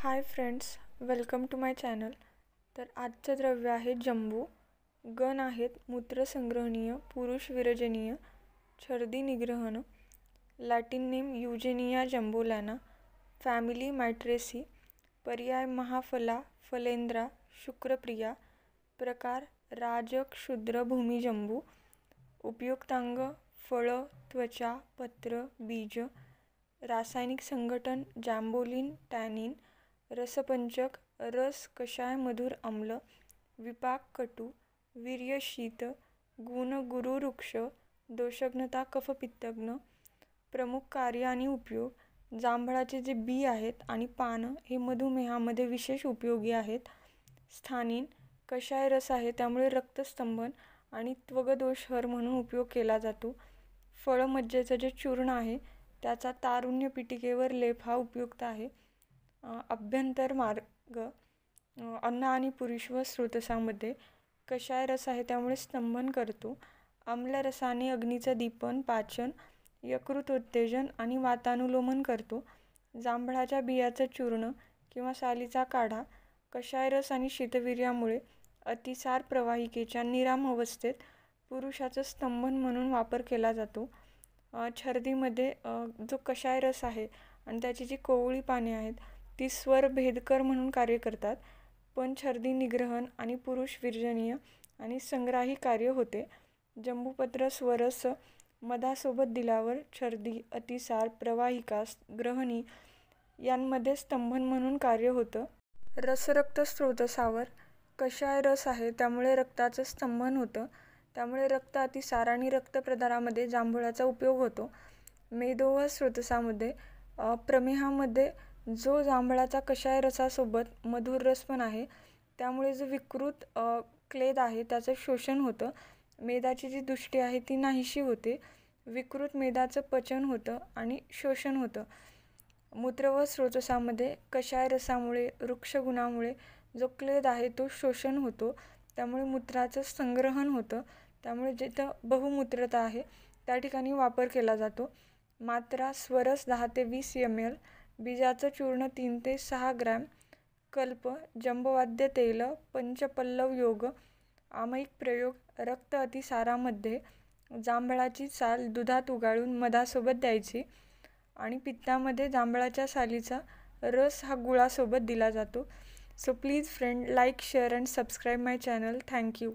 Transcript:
High friends, welcome to my channel. तर आजचं द्रव्य आहे जंबू. गण आहेत मूत्रसंग्रहणीय, पुरुष विरजनीय, छर्दी निग्रहण. Latin name Eugenia jambolana. Family Myrtaceae. पर्याय महाफला, फलेंद्रा, शुक्रप्रिया. प्रकार राजक्षुद्र भूमिजंबू. उपयुक्तांग फळं, त्वचा, पत्र, बीज. रासायनिक संघटन जॅम्बोलिन, टॅनिन. रसपंचक रस, कषाय, मधुर, आम्ल. विपाक कटू. वीर्य शीत. गुण गुरुवृक्ष. दोषघ्नता कफपित्तघ्न. प्रमुख कार्य आणि उपयोग. जांभळाचे जे बी आहेत आणि पानं हे मधुमेहामध्ये विशेष उपयोगी आहेत. स्थानिन कषाय रस आहे त्यामुळे रक्तस्तंभन आणि त्वगदोषहर म्हणून उपयोग केला जातो. फळमज्जेचं जे चूर्ण आहे त्याचा तारुण्य पिटिकेवर लेप हा उपयुक्त आहे. अभ्यंतर मार्ग. अन्न आणि पुरुष व स्रोतसामध्ये कषाय रस आहे त्यामुळे स्तंभन करतो. आम्ल रसाने अग्नीचं दीपन, पाचन, यकृतोत्तेजन आणि वातानुलोमन करतो. जांभळाच्या बियाचं चूर्ण किंवा सालीचा काढा कषाय रस आणि शीतवीर्यामुळे अतिसार प्रवाहिकेच्या निराम अवस्थेत पुरुषाचं स्तंभन म्हणून वापर केला जातो. छर्दीमध्ये जो कषाय रस आहे आणि त्याची जी कोवळी पाने आहेत ती स्वर भेदकर म्हणून कार्य करतात, पण छर्दी निग्रहण आणि पुरुष विरजनीय आणि संग्राही कार्य होते. जंबूपत्र स्वरस मधासोबत दिल्यावर छर्दी, अतिसार, प्रवाहिका, ग्रहणी यांमध्ये स्तंभन म्हणून कार्य होतं. रसरक्त स्रोतसावर कषाय रस आहे त्यामुळे रक्ताचं स्तंभन होतं, त्यामुळे रक्त अतिसार आणि रक्तप्रदारामध्ये जांभळाचा उपयोग होतो. मेदोह स्रोतसामध्ये प्रमेहामध्ये जो जांभळाचा कषाय रसासोबत मधुर रस पण आहे त्यामुळे जो विकृत क्लेद आहे त्याचं शोषण होतं. मेदाची जी दृष्टी आहे ती नाहीशी होते. विकृत मेदाचं पचन होतं आणि शोषण होतं. मूत्र व स्रोतसामध्ये कषाय रसामुळे, वृक्षगुणामुळे जो क्लेद आहे तो शोषण होतो, त्यामुळे मूत्राचं संग्रहण होतं. त्यामुळे जिथं बहुमूत्रता आहे त्या ठिकाणी वापर केला जातो. मात्रा स्वरस 10 ते 20 ml. बीजाचं चूर्ण 3 ते 6 ग्रॅम. कल्प जंबवाद्य तेल, पंचपल्लव योग. आमयिक प्रयोग रक्त अतिसारामध्ये जांभळाची साल दुधात उगाळून मधासोबत द्यायची आणि पित्तामध्ये जांभळाच्या सालीचा रस हा गुळासोबत दिला जातो. So please friend, like, share and subscribe my channel. Thank you.